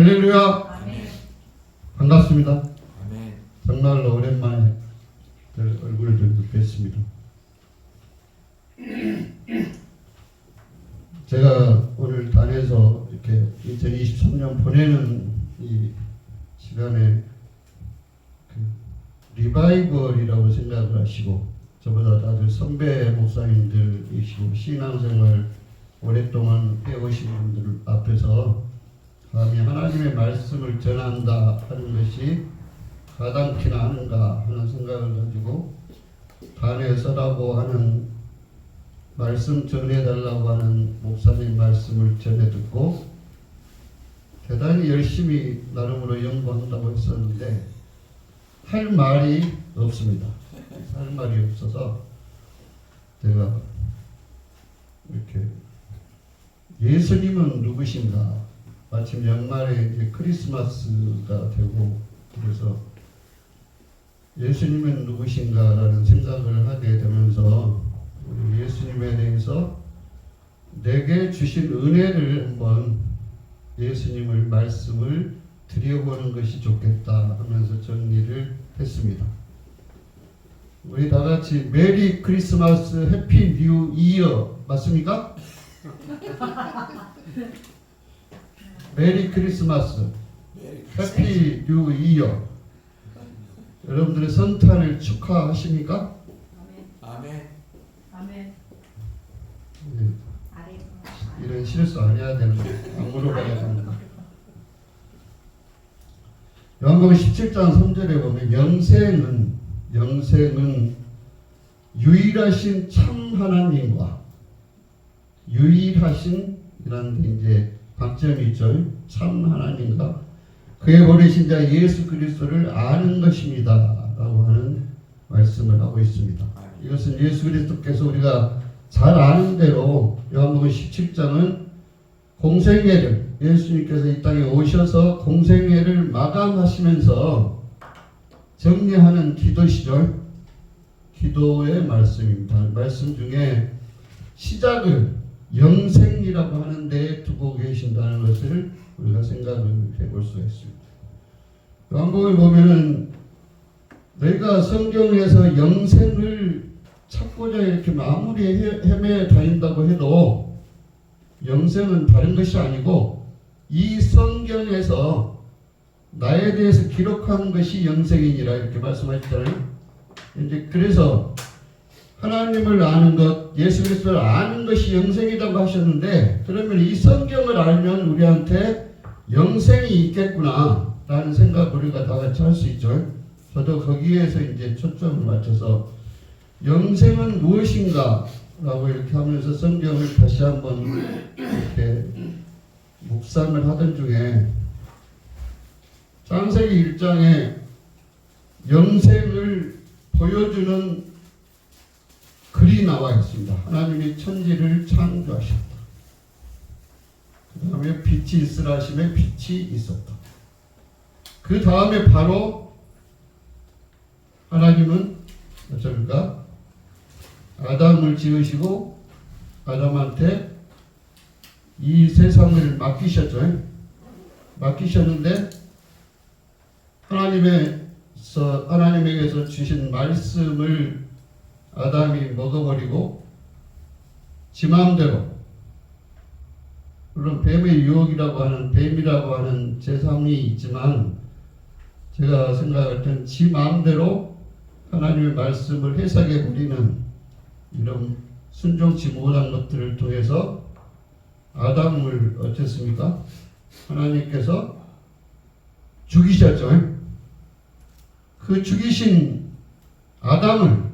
할렐루야. 아멘. 반갑습니다. 아멘. 정말로 오랜만에 얼굴을 좀 뵙습니다. 제가 오늘 단에서 이렇게 2023년 보내는 이 시간에 리바이벌이라고 생각을 하시고, 저보다 다들 선배 목사님들이시고 신앙생활 오랫동안 해오신 분들 앞에서 감히 하나님의 말씀을 전한다 하는 것이 가당키나 하는가 하는 생각을 가지고 단에 서라고 하는 말씀 전해달라고 하는 목사님 말씀을 전해 듣고 대단히 열심히 나름으로 연구한다고 했었는데 할 말이 없습니다. 할 말이 없어서 제가 이렇게 예수님은 누구신가, 마침 연말에 이제 크리스마스가 되고 그래서 예수님은 누구신가라는 생각을 하게 되면서 우리 예수님에 대해서 내게 주신 은혜를 한번 예수님을 말씀을 드려보는 것이 좋겠다 하면서 정리를 했습니다. 우리 다 같이 메리 크리스마스 해피 뉴 이어 맞습니까? 메리 크리스마스 해피 뉴 이어. 여러분들의 성탄을 축하하십니까? 아멘. 아멘. 이런 실수 안 해야 되는 거, 안 물어봐야 되는 거. 요한복음 17장 3절에 보면 영생은 유일하신 참 하나님과 유일하신 이라는 데 이제 방점이 있죠. 참 하나님과 그의 보내신 자 예수 그리스도를 아는 것입니다 라고 하는 말씀을 하고 있습니다. 이것은 예수 그리스도께서 우리가 잘 아는 대로 요한복음 17장은 공생애를, 예수님께서 이 땅에 오셔서 공생애를 마감하시면서 정리하는 기도 시절, 기도의 말씀입니다. 말씀 중에 시작을 영생이라고 하는 데에 두고 계신다는 것을 우리가 생각을 해볼 수가 있습니다. 요한복음에 보면은 내가 성경에서 영생을 찾고자 이렇게 아무리 헤매 다닌다고 해도 영생은 다른 것이 아니고 이 성경에서 나에 대해서 기록한 것이 영생이니라 이렇게 말씀하셨잖아요. 이제 그래서 하나님을 아는 것, 예수 그리스도를 아는 것이 영생이라고 하셨는데, 그러면 이 성경을 알면 우리한테 영생이 있겠구나 라는 생각을 우리가 다 같이 할 수 있죠. 저도 거기에서 이제 초점을 맞춰서 영생은 무엇인가 라고 이렇게 하면서 성경을 다시 한번 이렇게 묵상을 하던 중에 창세기 1장에 영생을 보여주는 글이 나와 있습니다. 하나님이 천지를 창조하셨다. 그 다음에 빛이 있으라 하심에 빛이 있었다. 그 다음에 바로 하나님은 어쩌니까 아담을 지으시고 아담한테 이 세상을 맡기셨죠. 맡기셨는데 하나님에게서 주신 말씀을 아담이 먹어버리고 지 마음대로, 물론 뱀의 유혹이라고 하는, 뱀이라고 하는 제3이 있지만 제가 생각할 땐 지 마음대로 하나님의 말씀을 해석해 버리는 이런 순종치 못한 것들을 통해서 아담을 어쨌습니까? 하나님께서 죽이셨죠. 그 죽이신 아담을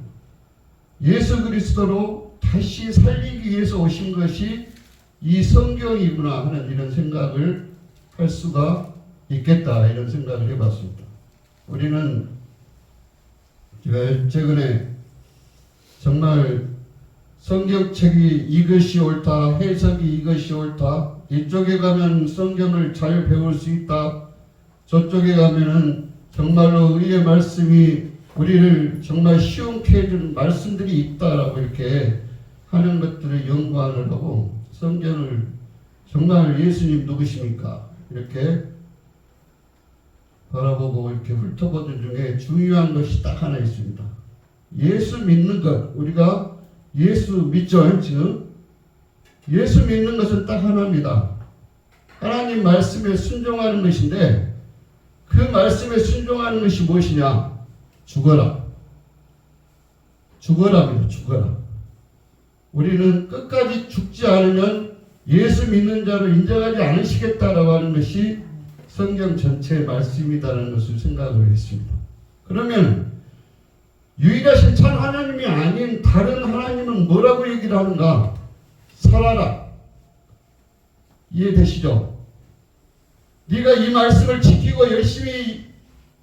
예수 그리스도로 다시 살리기 위해서 오신 것이 이 성경이구나 하는 이런 생각을 할 수가 있겠다, 이런 생각을 해봤습니다. 우리는 제가 최근에 정말 성경책이 이것이 옳다, 해석이 이것이 옳다, 이쪽에 가면 성경을 잘 배울 수 있다, 저쪽에 가면은 정말로 의의 말씀이 우리를 정말 시원케 해주는 말씀들이 있다라고 이렇게 하는 것들을 연구하느라고 성경을 정말 예수님 누구십니까? 이렇게 바라보고 이렇게 훑어보는 중에 중요한 것이 딱 하나 있습니다. 예수 믿는 것. 우리가 예수 믿죠, 지금? 예수 믿는 것은 딱 하나입니다. 하나님 말씀에 순종하는 것인데 그 말씀에 순종하는 것이 무엇이냐? 죽어라. 죽어라입니다. 죽어라. 우리는 끝까지 죽지 않으면 예수 믿는 자로 인정하지 않으시겠다라고 하는 것이 성경 전체의 말씀이다라는 것을 생각을 했습니다. 그러면 유일하신 참 하나님이 아닌 다른 하나님은 뭐라고 얘기를 하는가? 살아라. 이해되시죠? 네가 이 말씀을 지키고 열심히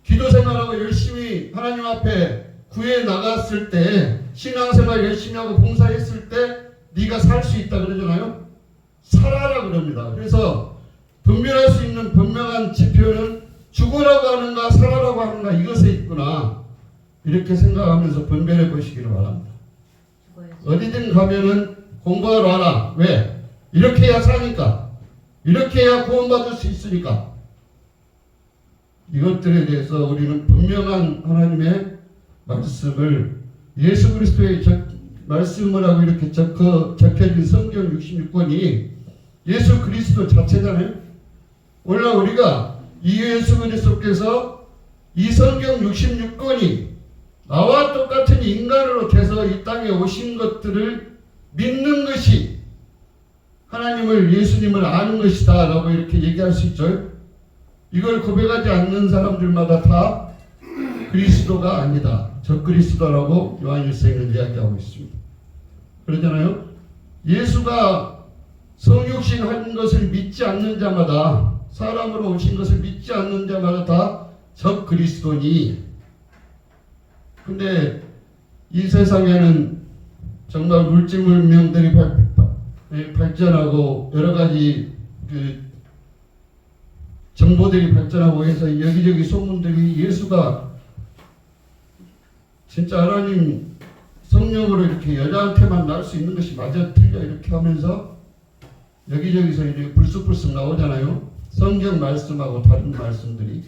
기도 생활하고 열심히 하나님 앞에 구해 나갔을 때, 신앙생활 열심히 하고 봉사했을 때 네가 살 수 있다 그러잖아요. 살아라 그럽니다. 그래서 분별할 수 있는 분명한 지표는 죽으라고 하는가 살아라고 하는가 이것에 있구나. 이렇게 생각하면서 분별해 보시기를 바랍니다. 어디든 가면은 공부하러 와라. 왜? 이렇게 해야 사니까. 이렇게 해야 구원받을 수 있으니까. 이것들에 대해서 우리는 분명한 하나님의 말씀을 예수 그리스도의 말씀을 하고 이렇게 적혀진 성경 66권이 예수 그리스도 자체잖아요. 오늘 우리가 이 예수 그리스도께서 이 성경 66권이 나와 똑같은 인간으로 돼서 이 땅에 오신 것들을 믿는 것이 하나님을 예수님을 아는 것이다 라고 이렇게 얘기할 수 있죠. 이걸 고백하지 않는 사람들마다 다 그리스도가 아니다. 적그리스도라고 요한일서에는 이야기하고 있습니다. 그러잖아요. 예수가 성육신 한 것을 믿지 않는 자마다, 사람으로 오신 것을 믿지 않는 자마다 다 적그리스도니. 근데 이 세상에는 정말 물질 문명들이 발전하고 여러 가지 정보들이 발전하고 해서 여기저기 소문들이 예수가 진짜 하나님 성령으로 이렇게 여자한테만 날 수 있는 것이 맞아 틀려 이렇게 하면서 여기저기서 이제 불쑥불쑥 나오잖아요. 성경 말씀하고 다른 말씀들이.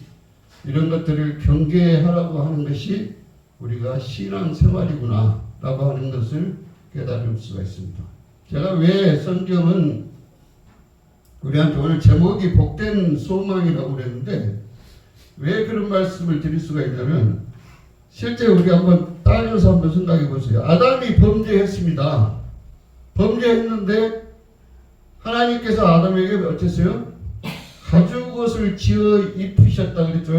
이런 것들을 경계하라고 하는 것이 우리가 신앙생활이구나 라고 하는 것을 깨달을 수가 있습니다. 제가 왜 성경은 우리한테 오늘 제목이 복된 소망이라고 그랬는데 왜 그런 말씀을 드릴 수가 있냐면 실제 우리 한번 따져서 한번 생각해 보세요. 아담이 범죄했습니다. 범죄했는데 하나님께서 아담에게 어땠어요? 가죽옷을 지어 입히셨다 그랬죠.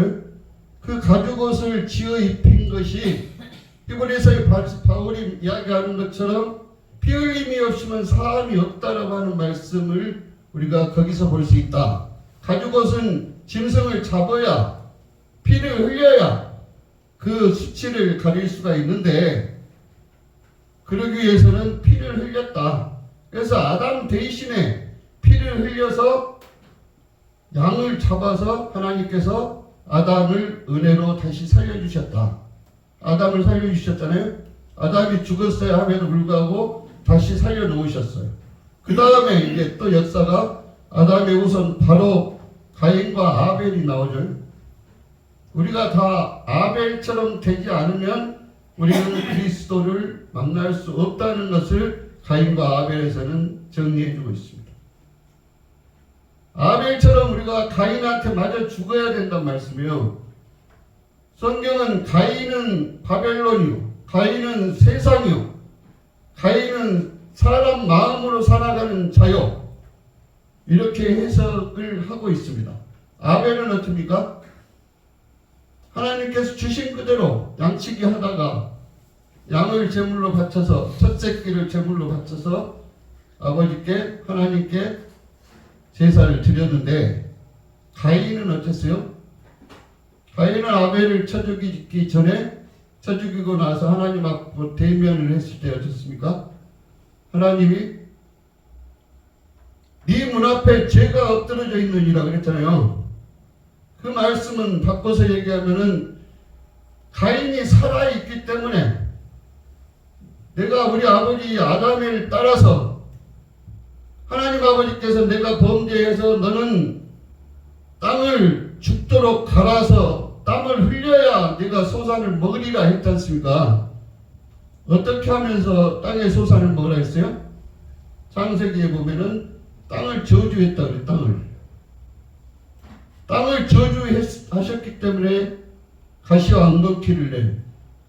그 가죽옷을 지어 입힌 것이 히브리서의 바울이 이야기하는 것처럼 피 흘림이 없으면 사함이 없다라고 하는 말씀을 우리가 거기서 볼 수 있다. 가죽옷은 짐승을 잡아야 피를 흘려야 그 수치를 가릴 수가 있는데 그러기 위해서는 피를 흘렸다. 그래서 아담 대신에 피를 흘려서 양을 잡아서 하나님께서 아담을 은혜로 다시 살려주셨다. 아담을 살려주셨잖아요. 아담이 죽었어야 함에도 불구하고 다시 살려놓으셨어요. 그 다음에 이제 또 역사가 아담의 우선 바로 가인과 아벨이 나오죠. 우리가 다 아벨처럼 되지 않으면 우리는 그리스도를 만날 수 없다는 것을 가인과 아벨에서는 정리해주고 있습니다. 아벨처럼 우리가 가인한테 맞아 죽어야 된단 말씀이에요. 성경은 가인은 바벨론이요, 가인은 세상이요, 가인은 사람 마음으로 살아가는 자요, 이렇게 해석을 하고 있습니다. 아벨은 어떻습니까? 하나님께서 주신 그대로 양치기 하다가 양을 제물로 바쳐서 첫 새끼를 제물로 바쳐서 아버지께 하나님께 제사를 드렸는데 가인은 어땠어요? 가인은 아벨을 쳐 죽이기 전에 쳐 죽이고 나서 하나님 앞으로 대면을 했을 때 어떻습니까? 하나님이 네 문 앞에 죄가 엎드러져 있느니라 그랬잖아요. 그 말씀은 바꿔서 얘기하면은 가인이 살아있기 때문에 내가 우리 아버지 아담을 따라서 하나님 아버지께서 내가 범죄해서 너는 땅을 죽도록 갈아서 땀을 흘려야 네가 소산을 먹으리라 했지 않습니까? 어떻게 하면서 땅의 소산을 먹으라 했어요? 창세기에 보면은 땅을 저주했다 그래. 땅을 저주하셨기 때문에 가시와 엉겅퀴를 내.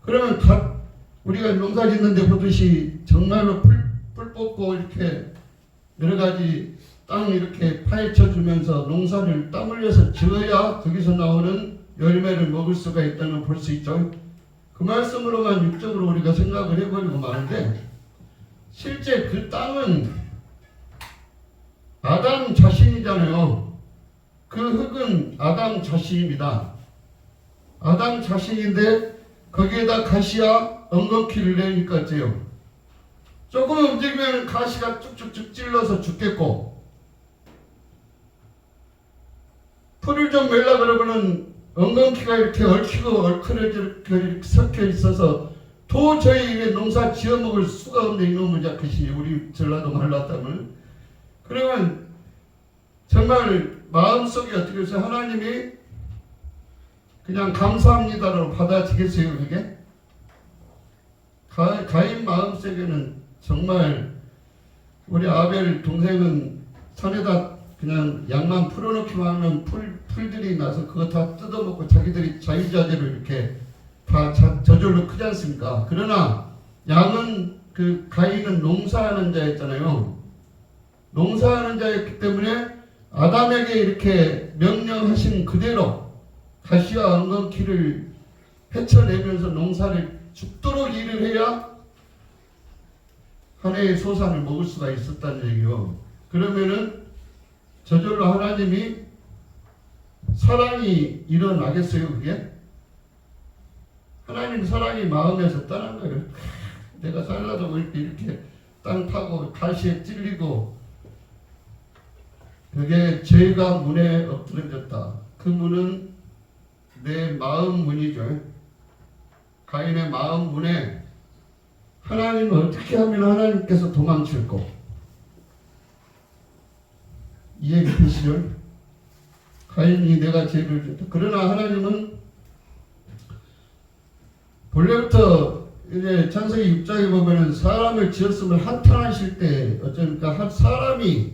그러면 우리가 농사 짓는데 보듯이 정말로 풀 뽑고 이렇게 여러 가지 땅 이렇게 파헤쳐 주면서 농사를 땀 흘려서 지어야 거기서 나오는 열매를 먹을 수가 있다는 걸 볼 수 있죠. 그 말씀으로만 육적으로 우리가 생각을 해버리고 마는데 실제 그 땅은 아담 자신이잖아요. 그 흙은 아담 자신입니다. 아담 자신인데 거기에다 가시와 엉겅퀴를 내니까 어때요? 조금 움직이면 가시가 쭉쭉쭉 찔러서 죽겠고, 풀을 좀 멜라 그러면은 엉겅퀴가 이렇게 얽히고 얼큰해져 섞여 있어서 도저히 농사 지어 먹을 수가 없네. 이놈의 자켓이 우리 전라도 말로 했다면. 그러면 정말 마음속에 어떻게 해서 하나님이 그냥 감사합니다로 받아지겠어요, 그게? 가인 마음속에는 정말 우리 아벨 동생은 산에다 그냥 양만 풀어놓기만 하면 풀들이 나서 그거 다 뜯어먹고 자기들이 자유자재로 이렇게 다 저절로 크지 않습니까? 그러나 양은 그 가인은 농사하는 자였잖아요. 농사하는 자였기 때문에 아담에게 이렇게 명령하신 그대로 가시와 엉겅퀴를 헤쳐내면서 농사를 죽도록 일을 해야 한 해의 소산을 먹을 수가 있었다는 얘기요. 그러면은 저절로 하나님이 사랑이 일어나겠어요, 그게? 하나님 사랑이 마음에서 떠난 거예요. 내가 살라도 이렇게 땅 파고 가시에 찔리고, 그게 죄가 문에 엎드려졌다. 그 문은 내 마음 문이죠. 가인의 마음 문에 하나님은 어떻게 하면 하나님께서 도망칠고, 이해가 되시죠? 가인이 내가 죄를 졌다. 그러나 하나님은 본래부터 이제 창세기 6장에 보면은 사람을 지었음을 한탄하실 때 어쩌니까 사람이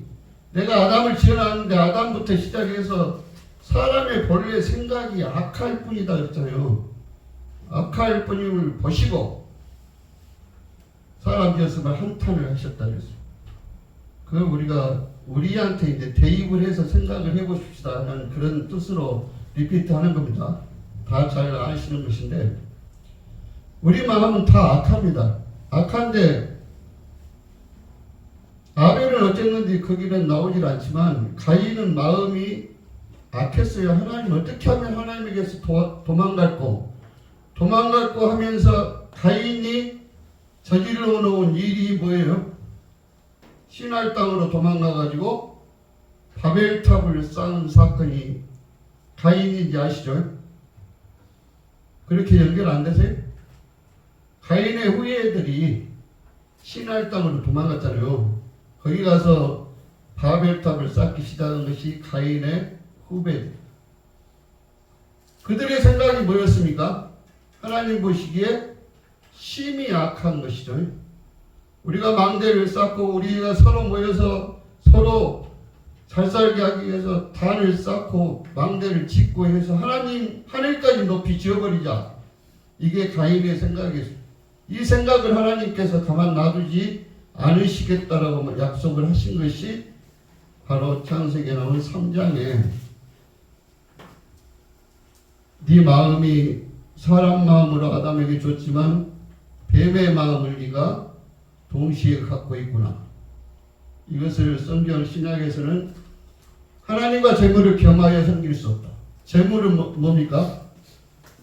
내가 아담을 지어놨는데 아담부터 시작해서 사람의 본래 생각이 악할 뿐이다 그랬잖아요. 악할 뿐임을 보시고 사람 지었음을 한탄을 하셨다 그랬어요. 그걸 우리가 우리한테 이제 대입을 해서 생각을 해보십시다 하는 그런 뜻으로 리피트 하는 겁니다. 다 잘 아시는 것인데 우리 마음은 다 악합니다. 악한데 아벨은 어쨌는지 거기는 나오질 않지만 가인은 마음이 악했어요. 하나님 어떻게 하면 하나님에게서 도망갈고 하면서 가인이 저질러 놓은 일이 뭐예요? 시날 땅으로 도망가가지고 바벨탑을 쌓은 사건이 가인인지 아시죠? 그렇게 연결 안 되세요? 가인의 후예들이 시날 땅으로 도망갔잖아요. 거기 가서 바벨탑을 쌓기 시작한 것이 가인의 후배들. 그들의 생각이 뭐였습니까? 하나님 보시기에 심히 악한 것이죠. 우리가 망대를 쌓고 우리가 서로 모여서 서로 잘 살게 하기 위해서 단을 쌓고 망대를 짓고 해서 하나님 하늘까지 높이 지어버리자. 이게 가인의 생각이었어요. 이 생각을 하나님께서 가만 놔두지 않으시겠다라고 약속을 하신 것이 바로 창세기에 나오는 3장에 네 마음이 사람 마음으로 아담에게 줬지만 뱀의 마음을 네가 동시에 갖고 있구나. 이것을 성경 신약에서는 하나님과 재물을 겸하여 섬길 수 없다. 재물은 뭡니까?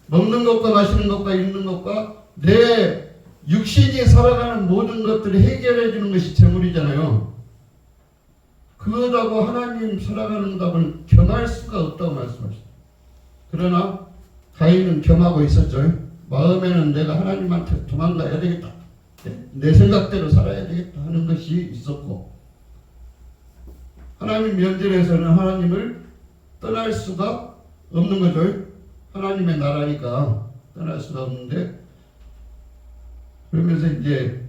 먹는 것과 마시는 것과 입는 것과 내 육신이 살아가는 모든 것들을 해결해 주는 것이 재물이잖아요. 그거하고 하나님 살아가는 것을 겸할 수가 없다고 말씀하셨어요. 그러나 가인은 겸하고 있었죠. 마음에는 내가 하나님한테 도망가야 되겠다. 내 생각대로 살아야 되겠다 하는 것이 있었고, 하나님 면전에서는 하나님을 떠날 수가 없는 거죠. 하나님의 나라니까 떠날 수가 없는데, 그러면서 이제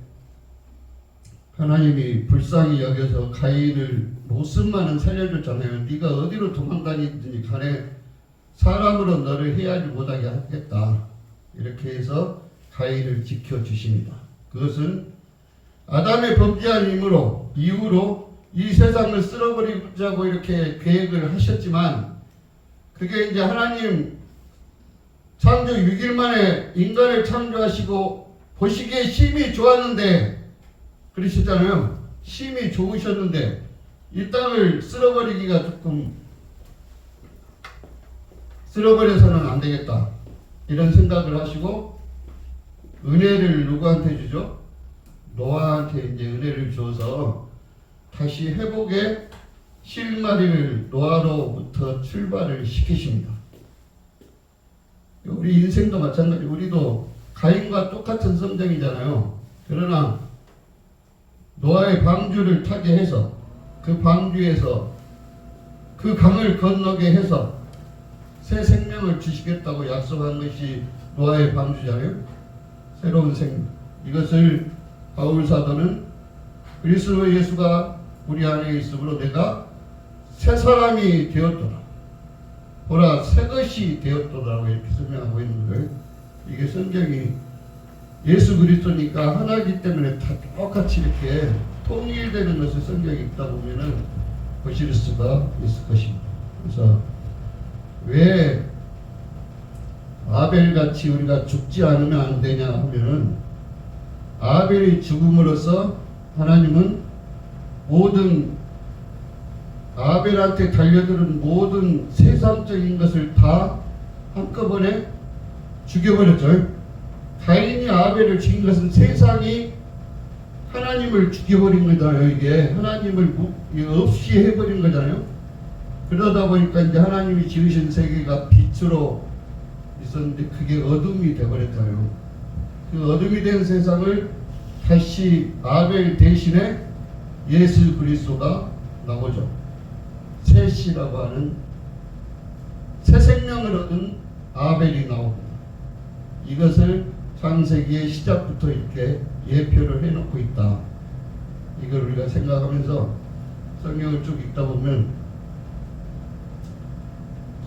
하나님이 불쌍히 여겨서 가인을 모습만은 살려줬잖아요. 네가 어디로 도망다니든지 간에 사람으로 너를 해하지 못하게 하겠다. 이렇게 해서 가인을 지켜주십니다. 그것은 아담의 범죄한 이후로 이 세상을 쓸어버리자고 이렇게 계획을 하셨지만, 그게 이제 하나님 창조 6일 만에 인간을 창조하시고 보시기에 심히 좋았는데, 그러셨잖아요. 심히 좋으셨는데 이 땅을 쓸어버리기가 조금, 쓸어버려서는 안 되겠다 이런 생각을 하시고 은혜를 누구한테 주죠? 노아한테 이제 은혜를 줘서 다시 회복의 실마리를 노아로부터 출발을 시키십니다. 우리 인생도 마찬가지. 우리도 가인과 똑같은 성정이잖아요. 그러나 노아의 방주를 타게 해서 그 방주에서 그 강을 건너게 해서 새 생명을 주시겠다고 약속한 것이 노아의 방주잖아요. 새로운 생명. 이것을 바울 사도는 그리스도 예수가 우리 안에 있으므로 내가 새 사람이 되었도다. 보라 새 것이 되었도다라고 이렇게 설명하고 있는 거예요. 이게 성경이 예수 그리스도니까 하나이기 때문에 다 똑같이 이렇게 통일되는 것을 성경에 읽다 보면은 보실 수가 있을 것입니다. 그래서 왜 아벨같이 우리가 죽지 않으면 안 되냐 하면은, 아벨이 죽음으로써 하나님은 모든 아벨한테 달려드는 모든 세상적인 것을 다 한꺼번에 죽여버렸죠. 가인이 아벨을 죽인 것은 세상이 하나님을 죽여버린 거잖아요. 이게 하나님을 없이 해버린 거잖아요. 그러다 보니까 이제 하나님이 지으신 세계가 빛으로 있었는데 그게 어둠이 되어버렸잖아요. 그 어둠이 된 세상을 다시 아벨 대신에 예수 그리스도가 나오죠. 셋이라고 하는 새 생명을 얻은 아벨이 나옵니다. 이것을 창세기의 시작부터 이렇게 예표를 해놓고 있다. 이걸 우리가 생각하면서 성경을 쭉 읽다 보면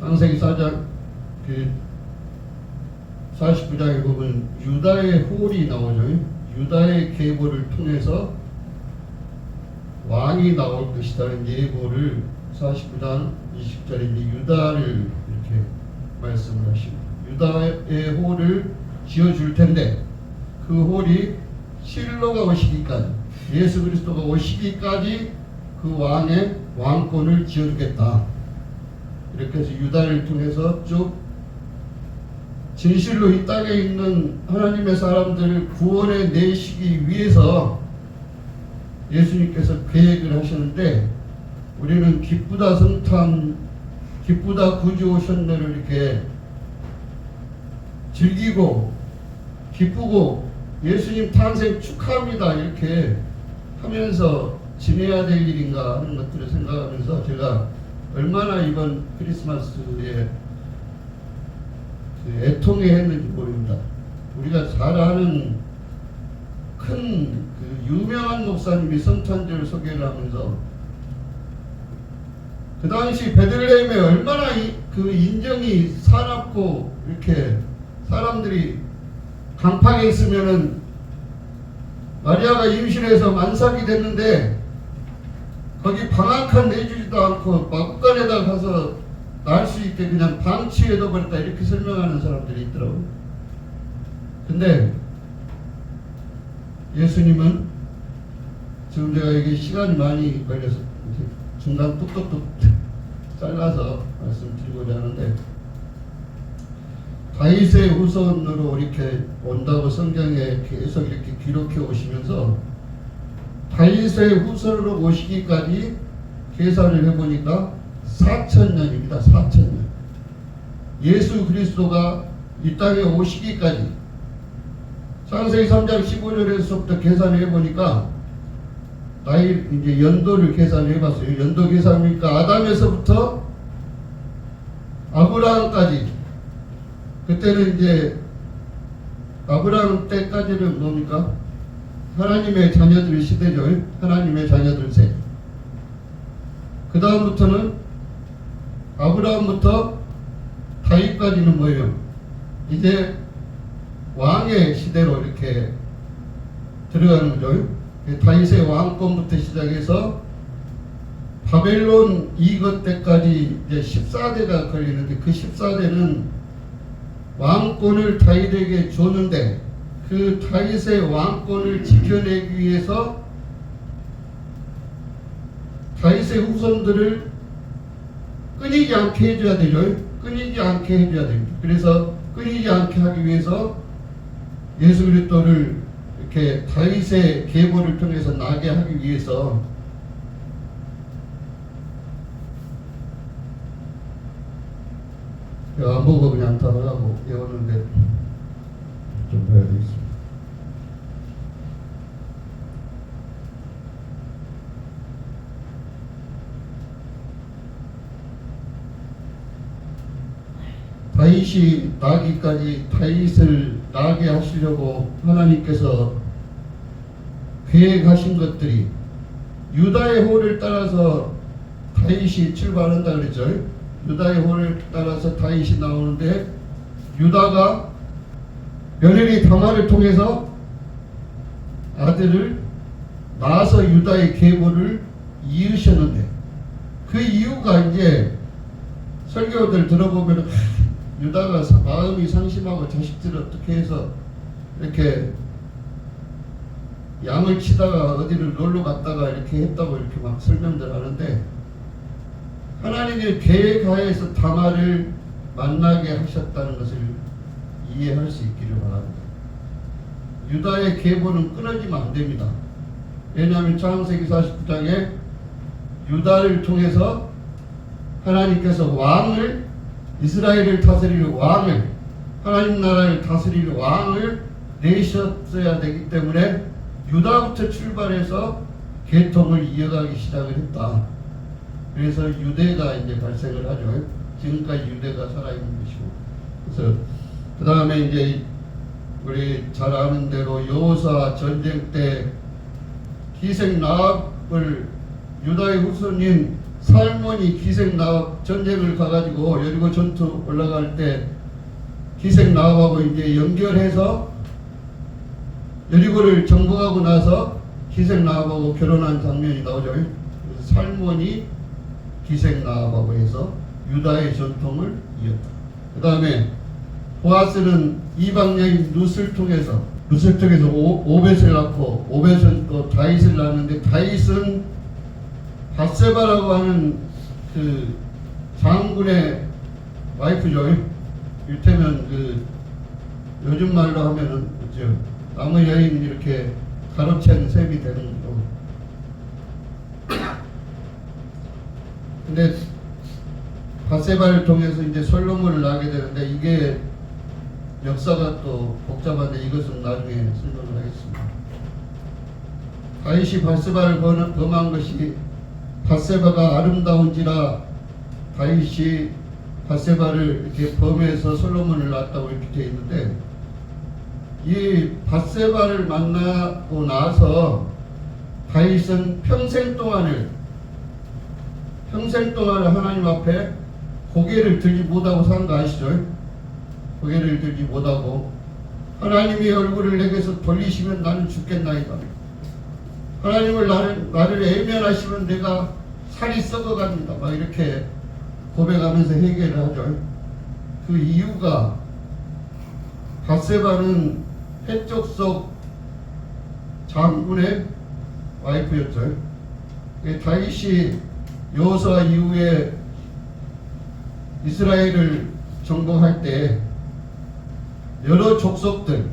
창세기 4장 49장에 보면 유다의 홀이 나오죠. 유다의 계보를 통해서 왕이 나올 것이라는 예보를 49장 20절에 유다를 이렇게 말씀을 하십니다. 유다의 홀을 지어줄 텐데 그 홀이 실로가 오시기까지, 예수 그리스도가 오시기까지 그 왕의 왕권을 지어주겠다. 이렇게 해서 유다를 통해서 쭉 진실로 이 땅에 있는 하나님의 사람들을 구원해 내시기 위해서 예수님께서 계획을 하셨는데, 우리는 기쁘다 성탄, 기쁘다 구주 오셨네를 이렇게 즐기고 기쁘고 예수님 탄생 축하합니다 이렇게 하면서 지내야 될 일인가 하는 것들을 생각하면서 제가 얼마나 이번 크리스마스에 애통해 했는지 모릅니다. 우리가 잘 아는 큰 유명한 목사님이 성탄절 소개를 하면서 그 당시 베들레헴에 얼마나 그 인정이 사납고 이렇게 사람들이 강팍에 있으면은 마리아가 임신해서 만삭이 됐는데 거기 방 한 칸 내주지도 않고 마구간에다 가서 날 수 있게 그냥 방치해둬 버렸다 이렇게 설명하는 사람들이 있더라고요. 근데 예수님은 지금 제가 이게 시간이 많이 걸려서 중간 뚝뚝뚝 잘라서 말씀드리고자 하는데, 다윗의 후손으로 이렇게 온다고 성경에 계속 이렇게 기록해 오시면서 다윗의 후손으로 오시기까지 계산을 해보니까 4,000년입니다. 4,000년. 예수 그리스도가 이 땅에 오시기까지 창세기 3장 15절에서부터 계산을 해보니까 이제 연도를 계산을 해봤어요. 연도 계산이니까 아브라함까지, 그때는 이제 아브라함 때까지는 뭡니까? 하나님의 자녀들 시대죠. 하나님의 자녀들 세. 그 다음부터는 아브라함부터 다윗까지는 뭐예요? 이제 왕의 시대로 이렇게 들어가는 거죠. 다윗의 왕권부터 시작해서 바벨론 이것 때까지 이제 14대가 걸리는데, 그 14대는 왕권을 다윗에게 줬는데 그 다윗의 왕권을 지켜내기 위해서 다윗의 후손들을 끊이지 않게 해줘야 되죠. 끊이지 않게 해줘야 됩니다. 그래서 끊이지 않게 하기 위해서 예수 그리스도를 이렇게 다윗의 계보를 통해서 나게 하기 위해서 안 보고 그냥 따라가고 외우는데 좀 봐야 되겠습니다. 다윗이 나기까지 다윗을 나게 하시려고 하나님께서 계획하신 것들이 유다의 호를 따라서 다윗이 출발한다 그랬죠. 유다의 호를 따라서 다윗이 나오는데, 유다가 며느리 다말을 통해서 아들을 낳아서 유다의 계보를 이으셨는데, 그 이유가 이제 설교들 들어보면 유다가 마음이 상심하고 자식들을 어떻게 해서 이렇게 양을 치다가 어디를 놀러 갔다가 이렇게 했다고 이렇게 막 설명들 하는데, 하나님의 계획하에서 다말을 만나게 하셨다는 것을 이해할 수 있기를 바랍니다. 유다의 계보는 끊어지면 안 됩니다. 왜냐하면 창세기 49장에 유다를 통해서 하나님께서 왕을, 이스라엘을 다스릴 왕을, 하나님 나라를 다스릴 왕을 내셨어야 되기 때문에 유다부터 출발해서 계통을 이어가기 시작을 했다. 그래서 유대가 이제 발생을 하죠. 지금까지 유대가 살아있는 것이고. 그래서 그 다음에 이제 우리 잘 아는 대로 여호수아 전쟁 때 기생 나합을, 유다의 후손인 살몬이 기생 나합 전쟁을 가가지고 여리고 전투 올라갈 때 기생 나합하고 이제 연결해서 여리고를 정복하고 나서 기생 나합하고 결혼한 장면이 나오죠. 그래서 살몬이 기생 나합하고 해서 유다의 전통을 이었다. 그 다음에 보아스는 이방 여인 룻을 통해서 오벳을 낳고, 오벳은 또 다윗을 낳는데, 다윗은 밧세바라고 하는 그 장군의 와이프죠. 이를테면 그 요즘 말로 하면은 그죠, 남의 여인 이렇게 가로챈 셈이 되는 거죠. 근데 밧세바를 통해서 이제 솔로몬을 낳게 되는데, 이게 역사가 또 복잡한데 이것은 나중에 설명을 하겠습니다. 다윗이 밧세바를 범한 것이, 밧세바가 아름다운지라 다윗이 밧세바를 이렇게 범해서 솔로몬을 낳았다고 이렇게 되어 있는데, 이 밧세바를 만나고 나서 다윗은 평생 동안을 하나님 앞에 고개를 들지 못하고 산 거 아시죠? 고개를 들지 못하고, 하나님의 얼굴을 내게서 돌리시면 나는 죽겠나이다. 하나님을 나를 애면하시면 내가 살이 썩어갑니다. 막 이렇게 고백하면서 회개를 하죠. 그 이유가 밧세바는 해족속 장군의 와이프였죠. 다윗이 여호수아 이후에 이스라엘을 정복할 때 여러 족속들,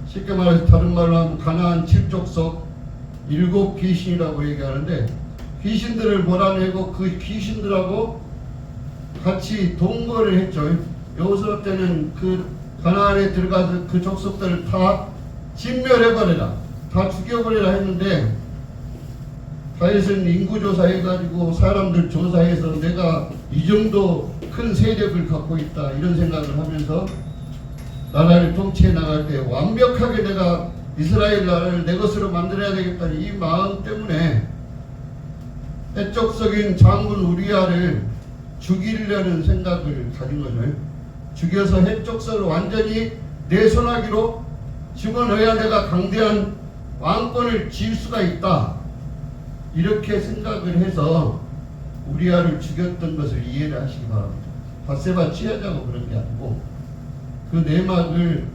쉽게 말해서 다른 말로 하면 가나안 7족속 7 귀신이라고 얘기하는데, 귀신들을 몰아내고 그 귀신들하고 같이 동거를 했죠. 여호수아 때는 그 가나안에 들어가서 그 족속들을 다 진멸해버려라, 다 죽여버려라 했는데, 다윗은 인구조사 해가지고 사람들 조사해서 내가 이 정도 큰 세력을 갖고 있다 이런 생각을 하면서 나라를 통치해 나갈 때 완벽하게 내가 이스라엘 나라를 내 것으로 만들어야 되겠다는 이 마음 때문에 해적적인 장군 우리아를 죽이려는 생각을 가진 거죠. 죽여서 해적서를 완전히 내 손아귀로 집어넣어야 내가 강대한 왕권을 지을 수가 있다. 이렇게 생각을 해서 우리아를 죽였던 것을 이해를 하시기 바랍니다. 밧세바 취하자고 그런 게 아니고 그 내막을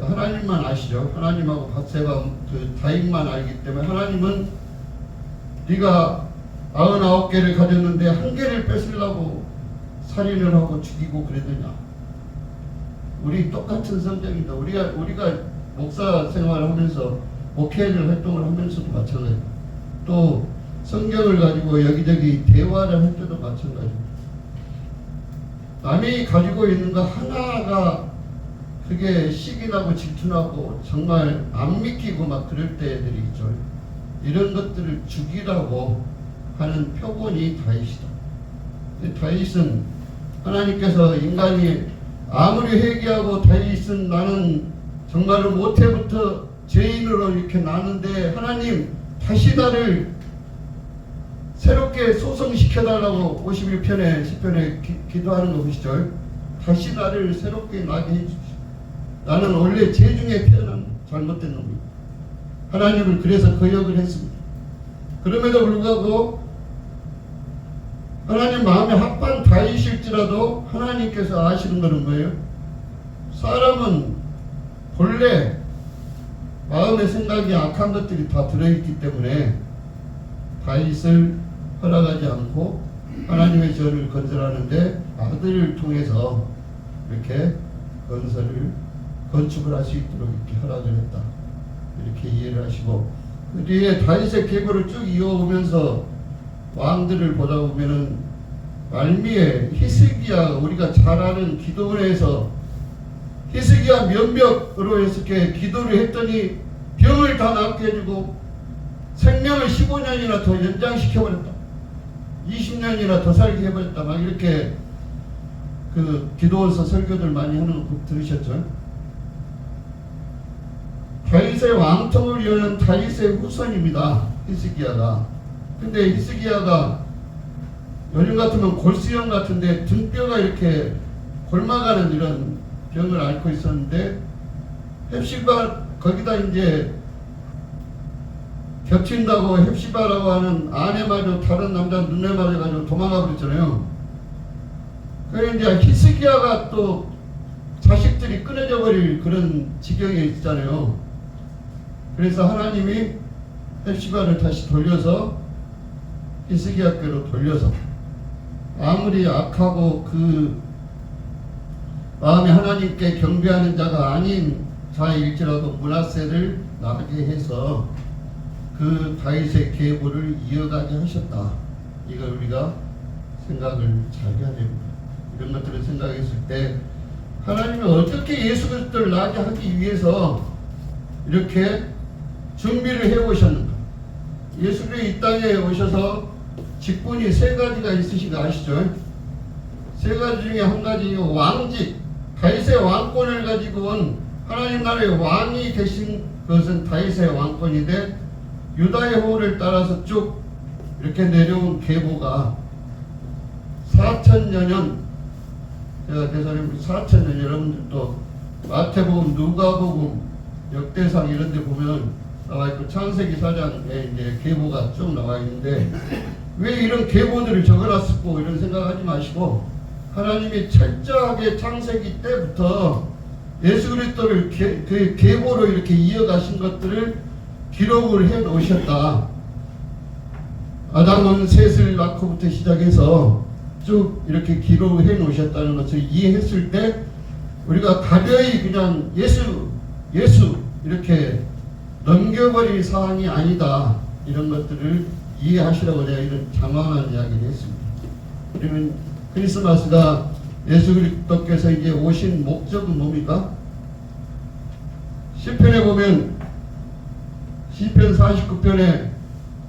하나님만 아시죠. 하나님하고 밧세바 그 다윗만 알기 때문에 하나님은 네가 99개를 가졌는데 한 개를 뺏으려고 살인을 하고 죽이고 그러더냐. 우리 똑같은 성격입니다. 우리가 목사 생활을 하면서 목회를 활동을 하면서도 마찬가지고 또 성경을 가지고 여기저기 대화를 할 때도 마찬가지입니다. 남이 가지고 있는 거 하나가 그게 시기나고 질투나고 정말 안 믿기고 막 그럴 때들이 있죠. 이런 것들을 죽이라고 하는 표본이 다윗이다. 다윗은 하나님께서 인간이 아무리 회개하고 다윗은 나는 정말로 모태부터 죄인으로 이렇게 나는데 하나님 다시 나를 새롭게 소성시켜달라고 51편에 10편에 기도하는 거 보시죠. 다시 나를 새롭게 나게 해주십시오. 나는 원래 죄 중에 태어난 잘못된 놈입니다. 하나님을 그래서 거역을 했습니다. 그럼에도 불구하고 하나님 마음에 합한 다윗일지라도 하나님께서 아시는 것은 뭐예요? 사람은 본래 마음의 생각이 악한 것들이 다 들어있기 때문에 다윗을 허락하지 않고 하나님의 전을 건설하는데 아들을 통해서 이렇게 건축을 할 수 있도록 이렇게 허락을 했다. 이렇게 이해를 하시고 그 뒤에 다윗의 계보를 쭉 이어오면서 왕들을 보다 보면은 말미에 히스기야 우리가 잘 아는 기도원에서 히스기야 면벽으로 이렇게 기도를 했더니 병을 다 낫게 해주고 생명을 15년이나 더 연장시켜버렸다. 20년이나 더 살게 해버렸다. 막 이렇게 그 기도원서 설교들 많이 하는 거 들으셨죠? 다윗의 왕통을 이어는 다윗의 후손입니다. 히스기야가. 근데 히스기야가 요즘 같으면 골수염 같은데 등뼈가 이렇게 골마가는 이런 병을 앓고 있었는데 헵시바 거기다 이제 겹친다고 헵시바라고 하는 아내마저 다른 남자 눈에 맞아가지고 도망가 버렸잖아요. 그래 이제 히스기야가 또 자식들이 끊어져 버릴 그런 지경에 있잖아요. 그래서 하나님이 헵시바를 다시 돌려서 히스기야께로 돌려서 아무리 악하고 그 마음에 하나님께 경배하는 자가 아닌 자일지라도 므낫세를 나게 해서 그 다윗의 계보를 이어가게 하셨다. 이걸 우리가 생각을 잘 해야 됩니다. 이런 것들을 생각했을 때 하나님이 어떻게 예수 그리스도를 나게 하기 위해서 이렇게 준비를 해오셨는가. 예수 그리스도 이 땅에 오셔서 직분이 세 가지가 있으신 거 아시죠? 세 가지 중에 한 가지 왕직, 다윗의 왕권을 가지고 온 하나님 나라의 왕이 되신 것은 다윗의 왕권인데 유다의 호를 따라서 쭉 이렇게 내려온 계보가 4천여 년, 제가 대사님 4천여 년, 여러분들도 마태복음, 누가복음, 역대상 이런 데 보면 나와 있고 창세기 4장에 이제 계보가 쭉 나와 있는데 왜 이런 계보들을 적어놨을까 이런 생각하지 마시고 하나님이 철저하게 창세기 때부터 예수 그리스도를 그 계보로 이렇게 이어가신 것들을 기록을 해 놓으셨다. 아담은 셋을 낳고부터 시작해서 쭉 이렇게 기록을 해 놓으셨다는 것을 이해했을 때 우리가 가벼이 그냥 예수 이렇게 넘겨버릴 사항이 아니다. 이런 것들을 이해하시라고 제가 이런 장황한 이야기를 했습니다. 그러면 크리스마스가 예수 그리스도께서 이제 오신 목적은 뭡니까? 시편에 보면 시편 49편에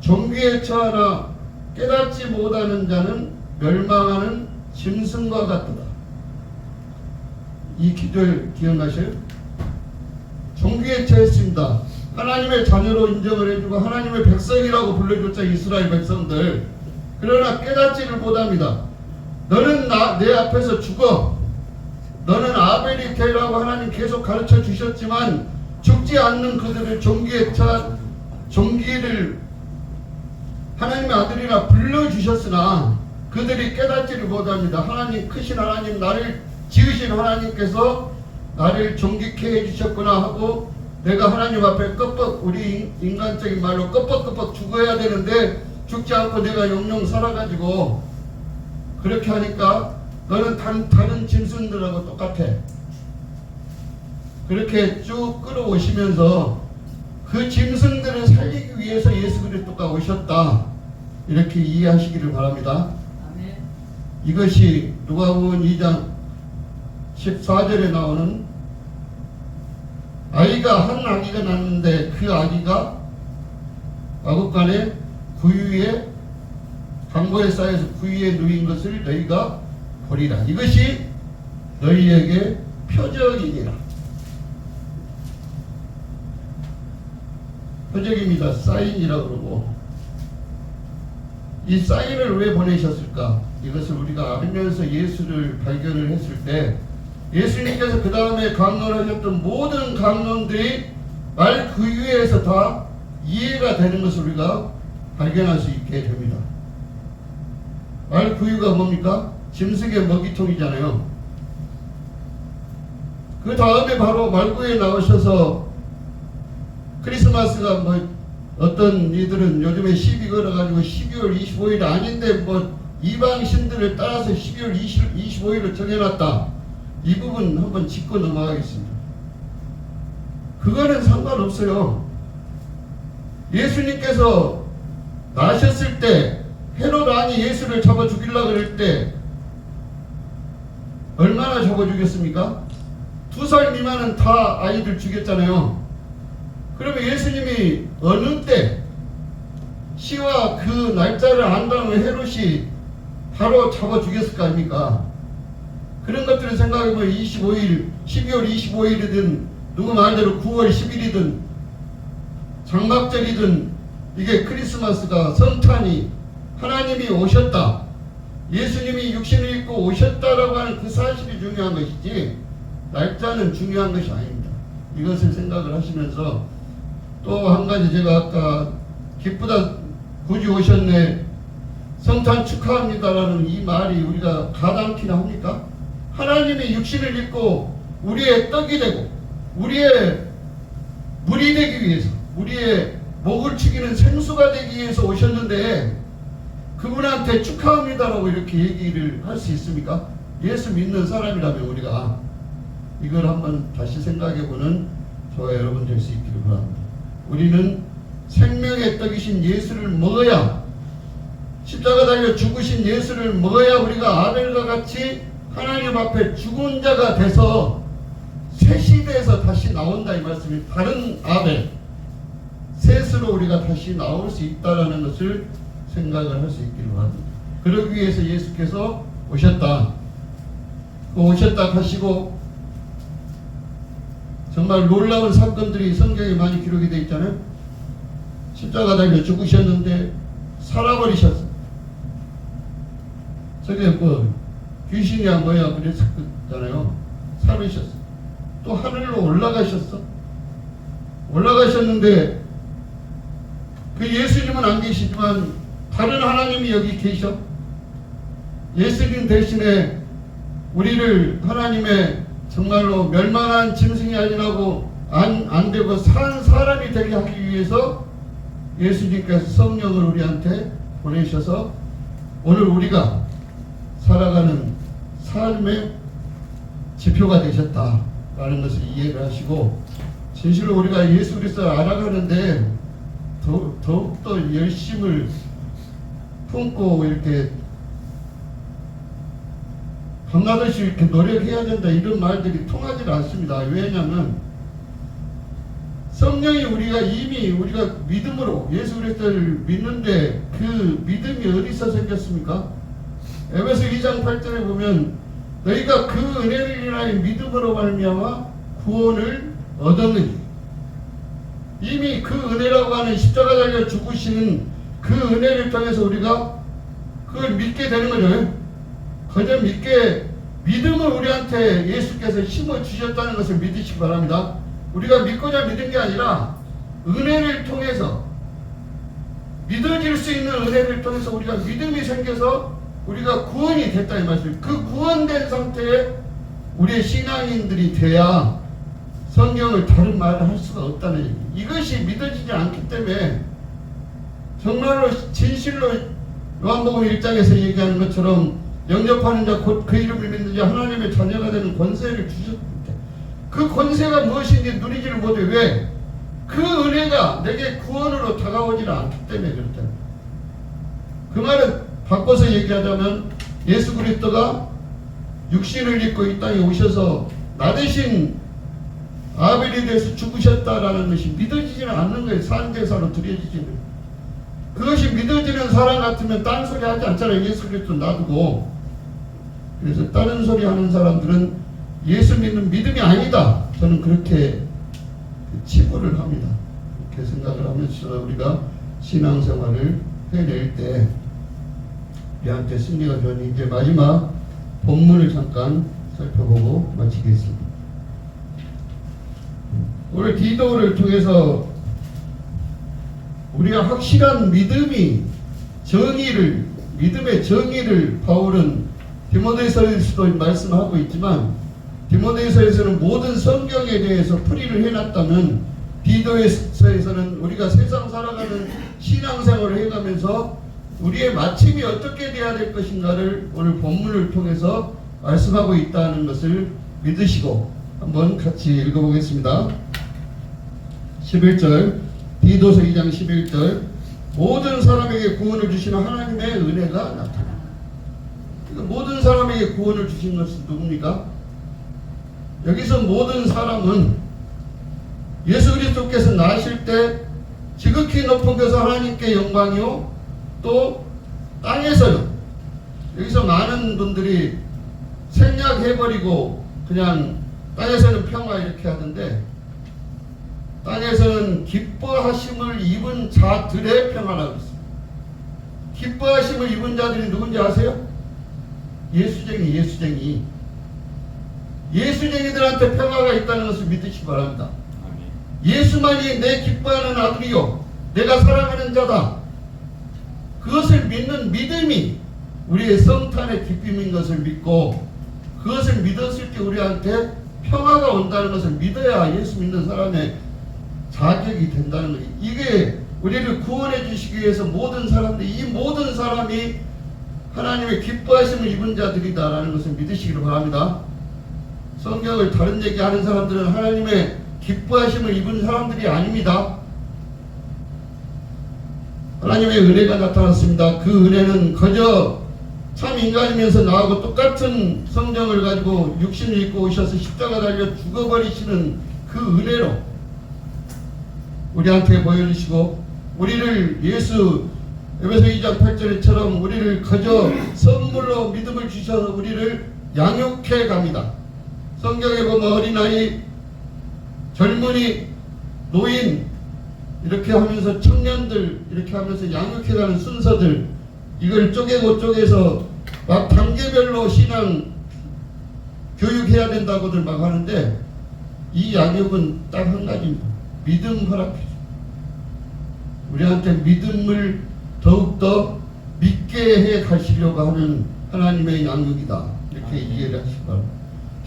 종기에 처하나 깨닫지 못하는 자는 멸망하는 짐승과 같도다. 이 기도를 기억나셔요? 종기에 처했습니다. 하나님의 자녀로 인정을 해주고 하나님의 백성이라고 불러줬자 이스라엘 백성들. 그러나 깨닫지를 못합니다. 너는 내 앞에서 죽어. 너는 아벨이 되라고 하나님 계속 가르쳐 주셨지만 죽지 않는 그들을 종기에 처한 종기를 하나님의 아들이라 불러주셨으나 그들이 깨닫지를 못합니다. 하나님 크신 하나님, 나를 지으신 하나님께서 나를 존귀케 해주셨구나 하고 내가 하나님 앞에 우리 인간적인 말로 껍벅껍벅 죽어야 되는데 죽지 않고 내가 영영 살아가지고 그렇게 하니까 너는 다른 짐승들하고 똑같아. 그렇게 쭉 끌어오시면서 그 짐승들을 살리기 위해서 예수 그리스도가 오셨다. 이렇게 이해하시기를 바랍니다. 아멘. 이것이 누가복음 2장 14절에 나오는 한 아기가 낳는데 그 아기가 마국간에 구유에 강보에 쌓여서 구유에 누인 것을 너희가 보리라. 이것이 너희에게 표적이니라. 표적입니다. 사인이라고 그러고 이 사인을 왜 보내셨을까? 이것을 우리가 알면서 예수를 발견을 했을 때 예수님께서 그 다음에 강론하셨던 모든 강론들이 말 그 위에서 다 이해가 되는 것을 우리가 발견할 수 있게 됩니다. 말 구유가 뭡니까? 짐승의 먹이통이잖아요. 그 다음에 바로 말구에 나오셔서 크리스마스가 어떤 이들은 요즘에 시비 걸어가지고 12월 25일 아닌데 이방신들을 따라서 12월 25일을 정해놨다. 이 부분 한번 짚고 넘어가겠습니다. 그거는 상관없어요. 예수님께서 나셨을 때 헤롯 왕이 예수를 잡아 죽이려고 그럴 때 얼마나 잡아 죽였습니까? 2살 미만은 다 아이들 죽였잖아요. 그러면 예수님이 어느 때 시와 그 날짜를 안다면 헤롯이 바로 잡아 죽였을 거 아닙니까? 그런 것들을 생각해보면 12월 25일이든 누구 말대로 9월 10일이든 장막절이든 이게 크리스마스가 성탄이 하나님이 오셨다. 예수님이 육신을 입고 오셨다라고 하는 그 사실이 중요한 것이지 날짜는 중요한 것이 아닙니다. 이것을 생각을 하시면서 또 한 가지 제가 아까 기쁘다 굳이 오셨네 성탄 축하합니다라는 이 말이 우리가 가당키나 합니까? 하나님이 육신을 입고 우리의 떡이 되고 우리의 물이 되기 위해서 우리의 목을 축이는 생수가 되기 위해서 오셨는데 그분한테 축하합니다라고 이렇게 얘기를 할 수 있습니까? 예수 믿는 사람이라면 우리가 이걸 한번 다시 생각해보는 저와 여러분 될 수 있기를 바랍니다. 우리는 생명의 떡이신 예수를 먹어야 십자가 달려 죽으신 예수를 먹어야 우리가 아벨과 같이 하나님 앞에 죽은 자가 돼서 새 시대에서 다시 나온다 이 말씀이 다른 아벨 셋으로 우리가 다시 나올 수 있다라는 것을 생각을 할 수 있기를 바랍니다. 그러기 위해서 예수께서 오셨다. 오셨다 하시고 정말 놀라운 사건들이 성경에 많이 기록이 되어 있잖아요. 십자가 달려 죽으셨는데 살아버리셨어. 저게 귀신이야 뭐야 그랬었잖아요. 살으셨어. 또 하늘로 올라가셨어. 올라가셨는데 그 예수님은 안 계시지만 다른 하나님이 여기 계셔. 예수님 대신에 우리를 하나님의 정말로 멸망한 짐승이 아니라고 안 되고 산 사람이 되게 하기 위해서 예수님께서 성령을 우리한테 보내셔서 오늘 우리가 살아가는 삶의 지표가 되셨다라는 것을 이해를 하시고 진실로 우리가 예수 그리스도를 알아가는데 더욱더 열심을 품고 이렇게 밤낮없이 이렇게 노력해야 된다 이런 말들이 통하지 않습니다. 왜냐하면 성령이 우리가 이미 우리가 믿음으로 예수 그리스도를 믿는데 그 믿음이 어디서 생겼습니까? 에베소 2장 8절에 보면 너희가 그 은혜를 인하여 믿음으로 말미암아 구원을 얻었느니, 이미 그 은혜라고 하는 십자가 달려 죽으시는 그 은혜를 통해서 우리가 그걸 믿게 되는 거죠. 그저 믿게, 믿음을 우리한테 예수께서 심어 주셨다는 것을 믿으시기 바랍니다. 우리가 믿고자 믿은 게 아니라 은혜를 통해서, 믿어질 수 있는 은혜를 통해서 우리가 믿음이 생겨서 우리가 구원이 됐다 이 말씀. 그 구원된 상태에 우리의 신앙인들이 돼야 성경을 다른 말을 할 수가 없다는 얘기. 이것이 믿어지지 않기 때문에 정말로 진실로 요한복음 1장에서 얘기하는 것처럼 영접하는 자 곧 그 이름을 믿는 자 하나님의 자녀가 되는 권세를 주셨는데, 그 권세가 무엇인지 누리지를 못해. 왜? 그 은혜가 내게 구원으로 다가오지는 않기 때문에 그렇다. 그 말은 바꿔서 얘기하자면 예수 그리스도가 육신을 입고 이 땅에 오셔서 나 대신 아벨이 돼서 죽으셨다라는 것이 믿어지지는 않는 거예요. 산제사로 드려지지는. 그것이 믿어지는 사람 같으면 딴 소리 하지 않잖아요. 예수 그리스도 놔두고. 그래서 다른 소리 하는 사람들은 예수 믿는 믿음이 아니다, 저는 그렇게 치부를 합니다. 그렇게 생각을 하면서 우리가 신앙생활을 해낼 때 우리한테 승리가 되는, 이제 마지막 본문을 잠깐 살펴보고 마치겠습니다. 오늘 디도를 통해서 우리가 확실한 믿음의 정의를 바울은 디모데서에서도 말씀하고 있지만, 디모데서에서는 모든 성경에 대해서 풀이를 해놨다면, 디도서에서는 우리가 세상 살아가는 신앙생활을 해가면서 우리의 마침이 어떻게 돼야 될 것인가를 오늘 본문을 통해서 말씀하고 있다는 것을 믿으시고 한번 같이 읽어보겠습니다. 11절, 디도서 2장 11절, 모든 사람에게 구원을 주시는 하나님의 은혜가 나타나. 모든 사람에게 구원을 주신 것은 누굽니까? 여기서 모든 사람은 예수 그리스도께서 나실 때 지극히 높은 것은 하나님께 영광이요, 또 땅에서는, 여기서 많은 분들이 생략해버리고 그냥 땅에서는 평화 이렇게 하던데, 땅에서는 기뻐하심을 입은 자들의 평화라고 있습니다. 기뻐하심을 입은 자들이 누군지 아세요? 예수쟁이들한테 평화가 있다는 것을 믿으시기 바랍니다. 예수만이 내 기뻐하는 아들이요, 내가 사랑하는 자다. 그것을 믿는 믿음이 우리의 성탄의 기쁨인 것을 믿고, 그것을 믿었을 때 우리한테 평화가 온다는 것을 믿어야 예수 믿는 사람의 자격이 된다는 거예요. 이게 우리를 구원해 주시기 위해서 모든 사람들이, 이 모든 사람이 하나님의 기뻐하심을 입은 자들이다라는 것을 믿으시기를 바랍니다. 성경을 다른 얘기하는 사람들은 하나님의 기뻐하심을 입은 사람들이 아닙니다. 하나님의 은혜가 나타났습니다. 그 은혜는 그저 참 인간이면서 나하고 똑같은 성정을 가지고 육신을 입고 오셔서 십자가 달려 죽어버리시는 그 은혜로 우리한테 보여주시고, 우리를 예수 에베소 2장 8절처럼 우리를 그저 선물로 믿음을 주셔서 우리를 양육해 갑니다. 성경에 보면 어린아이, 젊은이, 노인 이렇게 하면서 청년들 이렇게 하면서 양육해가는 순서들, 이걸 쪼개서 막 단계별로 신앙 교육해야 된다고들 막 하는데, 이 양육은 딱 한 가지입니다. 믿음 허락해줘. 우리한테 믿음을 더욱더 믿게 해 가시려고 하는 하나님의 양육이다, 이렇게 이해를 하시기 바랍니다.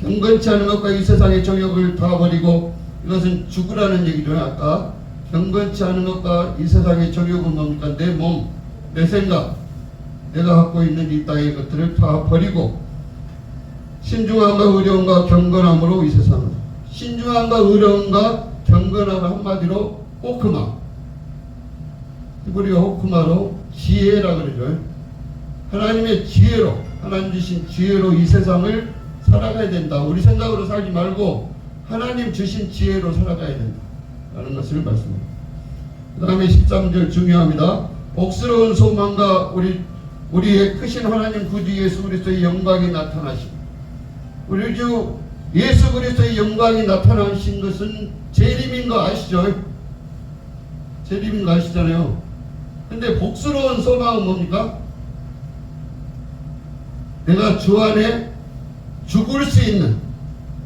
경건치 않은 것과 이 세상의 정욕을 다 버리고, 이것은 죽으라는 얘기죠. 아까 경건치 않은 것과 이 세상의 정욕은 뭡니까? 내 몸, 내 생각, 내가 갖고 있는 이 땅의 것들을 다 버리고 신중함과 의로움과 경건함으로 이 세상을, 신중함과 의로움과 경건함을 한마디로 호크마, 히브리어 호크마로 지혜라 그러죠. 하나님의 지혜로, 하나님 주신 지혜로 이 세상을 살아가야 된다. 우리 생각으로 살지 말고 하나님 주신 지혜로 살아가야 된다. 라는 것을 말씀합니다. 그 다음에 13절 중요합니다. 복스러운 소망과 우리의 크신 하나님 구주 예수 그리스도의 영광이 나타나심. 우리 주 예수 그리스도의 영광이 나타나신 것은 재림인 거 아시죠? 재림인 거 아시잖아요. 근데 복스러운 소망은 뭡니까? 내가 주 안에 죽을 수 있는,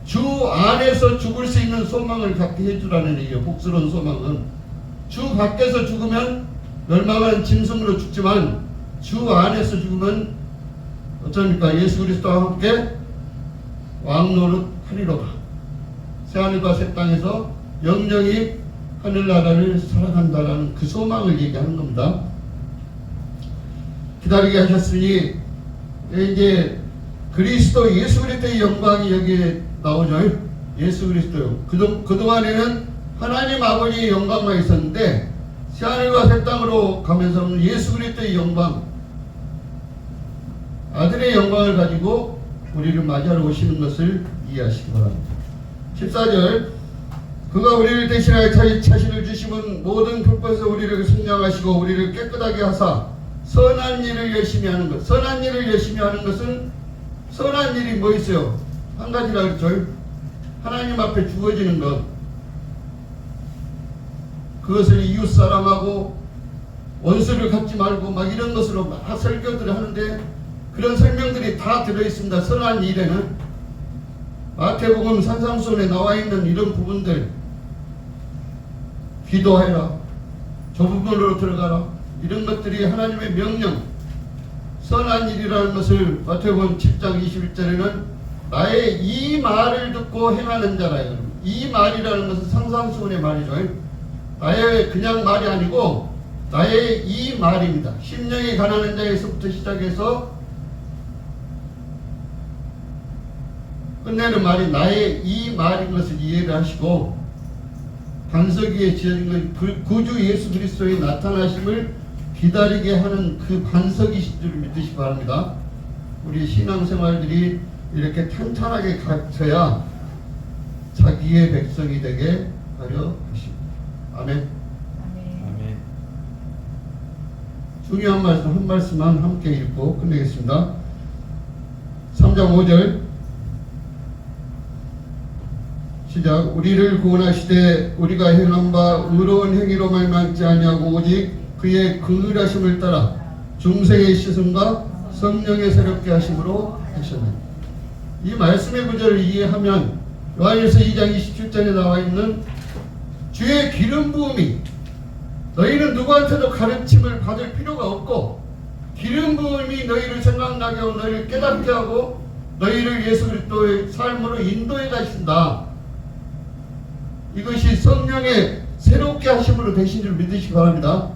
주 안에서 죽을 수 있는 소망을 갖게 해주라는 얘기예요. 복스러운 소망은 주 밖에서 죽으면 멸망한 짐승으로 죽지만 주 안에서 죽으면 어쩝니까? 예수 그리스도와 함께 왕노릇 하리로다. 새하늘과 새 땅에서 영영이 하늘나라를 살아간다라는 그 소망을 얘기하는 겁니다. 기다리게 하셨으니 이제 그리스도 예수 그리스도의 영광이 여기에 나오죠. 예수 그리스도요. 그동안에는 하나님 아버지의 영광만 있었는데 새하늘과 새 땅으로 가면서는 예수 그리스도의 영광, 아들의 영광을 가지고 우리를 맞이하러 오시는 것을 이해하시기 바랍니다. 14절 그가 우리를 대신하여 자신을 주심은 모든 불법에서 우리를 성량하시고 우리를 깨끗하게 하사 선한 일을 열심히 하는 것. 선한 일을 열심히 하는 것은 선한 일이 뭐 있어요? 한 가지라 그랬죠. 하나님 앞에 주어지는 것. 그것을 이웃 사랑하고 원수를 갖지 말고 막 이런 것으로 막 설교들을 하는데 그런 설명들이 다 들어있습니다. 선한 일에는 마태복음 산상수훈에 나와 있는 이런 부분들, 기도해라, 좁은 문으로 들어가라, 이런 것들이 하나님의 명령, 선한 일이라는 것을 마태복음 10장 21절에는 나의 이 말을 듣고 행하는 자라요. 이 말이라는 것은 산상수훈의 말이죠. 나의 그냥 말이 아니고 나의 이 말입니다. 심령이 가난한 자에서부터 시작해서 끝내는 말이 나의 이 말인 것을 이해를 하시고 반석 위에 지어진 것, 구주 예수 그리스도의 나타나심을 기다리게 하는 그 반석이신 줄 믿으시기 바랍니다. 우리 신앙생활들이 이렇게 탄탄하게 갖춰야 자기의 백성이 되게 하려 하십니다. 아멘. 아멘. 중요한 말씀 한 말씀만 함께 읽고 끝내겠습니다. 3장 5절 시작. 우리를 구원하시되 우리가 행한 바 의로운 행위로 말미암지 아니하고 오직 그의 긍휼하심을 따라 중생의 씻음과 성령의 새롭게 하심으로 하셨네. 이 말씀의 구절을 이해하면 요한일서 2장 27절에 나와 있는 주의 기름 부음이 너희는 누구한테도 가르침을 받을 필요가 없고 기름 부음이 너희를 생각나게 하고 너희를 깨닫게 하고 너희를 예수 그리스도의 삶으로 인도해 가신다. 이것이 성령의 새롭게 하심으로 되신 줄 믿으시기 바랍니다.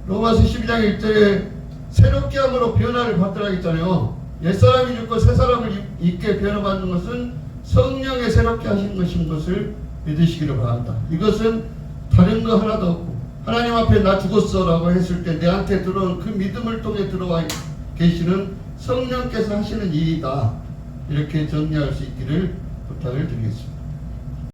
로마서 12장 1절에 새롭게 함으로 변화를 받으라 했잖아요. 옛사람이 죽고 새사람을 입게 변화받는 것은 성령의 새롭게 하신 것인 것을 믿으시기를 바랍니다. 이것은 다른 거 하나도 없고 하나님 앞에 나 죽었어 라고 했을 때 내한테 들어온 그 믿음을 통해 들어와 계시는 성령께서 하시는 일이다. 이렇게 정리할 수 있기를 부탁을 드리겠습니다.